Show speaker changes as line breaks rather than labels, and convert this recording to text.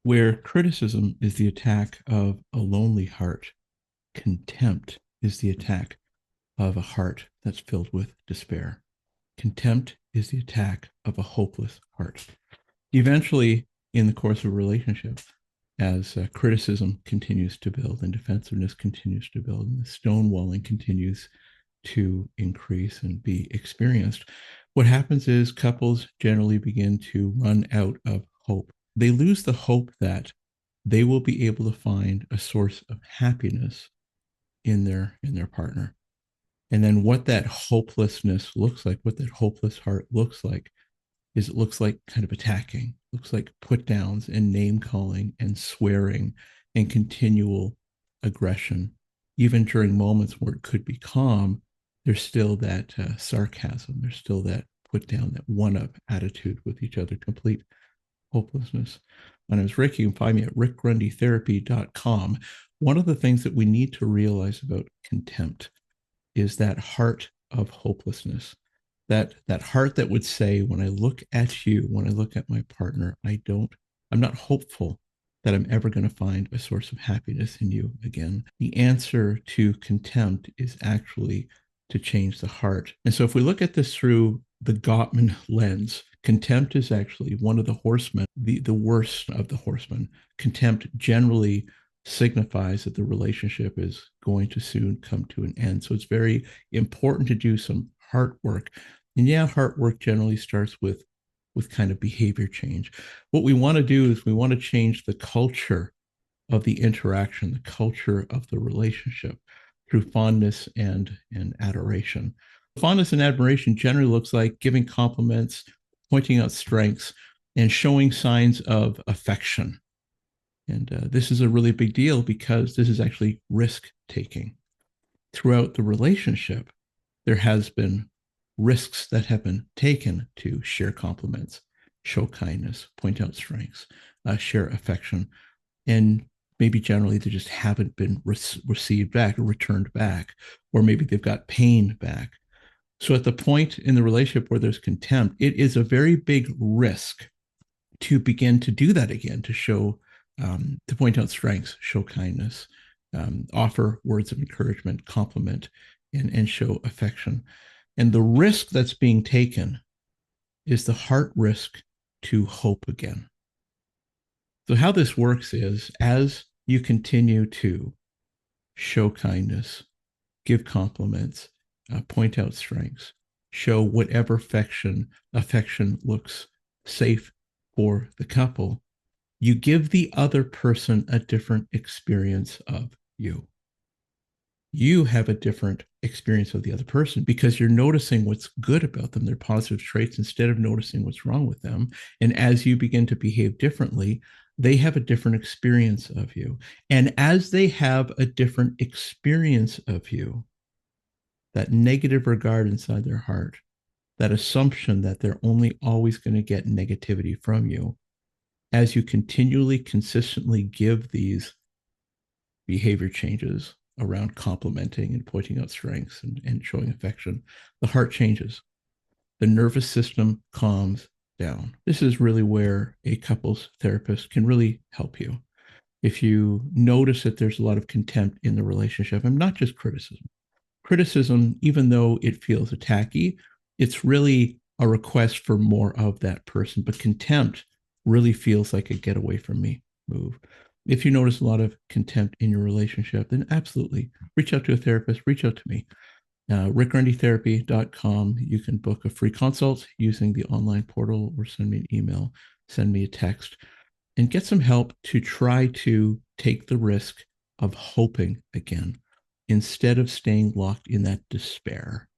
Where criticism is the attack of a lonely heart, contempt is the attack of a heart that's filled with despair. Contempt is the attack of a hopeless heart. Eventually, in the course of a relationship, as criticism continues to build and defensiveness continues to build and the stonewalling continues to increase and be experienced, what happens is couples generally begin to run out of hope. They lose the hope that they will be able to find a source of happiness in their partner. And then what that hopelessness looks like, what that hopeless heart looks like, is it looks like kind of attacking, looks like put downs and name calling and swearing and continual aggression. Even during moments where it could be calm, there's still that sarcasm, there's still that put down, that one up attitude with each other, complete hopelessness. My name is Rick. You can find me at rickgrundytherapy.com. One of the things that we need to realize about contempt is that heart of hopelessness, that heart that would say, when I look at you, when I look at my partner, I'm not hopeful that I'm ever going to find a source of happiness in you again. The answer to contempt is actually to change the heart. And so if we look at this through the Gottman lens, contempt is actually one of the horsemen, the worst of the horsemen. Contempt generally signifies that the relationship is going to soon come to an end. So it's very important to do some heart work. And yeah, heart work generally starts with kind of behavior change. What we want to do is we want to change the culture of the interaction, the culture of the relationship through fondness and adoration. Fondness and admiration generally looks like giving compliments, pointing out strengths, and showing signs of affection. And this is a really big deal because this is actually risk taking. Throughout the relationship, there has been risks that have been taken to share compliments, show kindness, point out strengths, share affection, and maybe generally they just haven't been received back or returned back, or maybe they've got pain back. So at the point in the relationship where there's contempt, it is a very big risk to begin to do that again, to show, to point out strengths, show kindness, offer words of encouragement, compliment, and show affection. And the risk that's being taken is the heart risk to hope again. So, how this works is as you continue to show kindness, give compliments, point out strengths, show whatever affection looks safe for the couple, you give the other person a different experience of you. You have a different experience of the other person because you're noticing what's good about them, their positive traits, instead of noticing what's wrong with them. And as you begin to behave differently, they have a different experience of you. And as they have a different experience of you, that negative regard inside their heart, that assumption that they're only always going to get negativity from you, as you continually, consistently give these behavior changes around complimenting and pointing out strengths and showing affection, the heart changes. The nervous system calms down. This is really where a couples therapist can really help you. If you notice that there's a lot of contempt in the relationship, and not just criticism. Criticism, even though it feels attacky, it's really a request for more of that person. But contempt really feels like a get away from me move. If you notice a lot of contempt in your relationship, then absolutely reach out to a therapist, reach out to me. rickgrundytherapy.com. You can book a free consult using the online portal or send me an email, send me a text, and get some help to try to take the risk of hoping again instead of staying locked in that despair.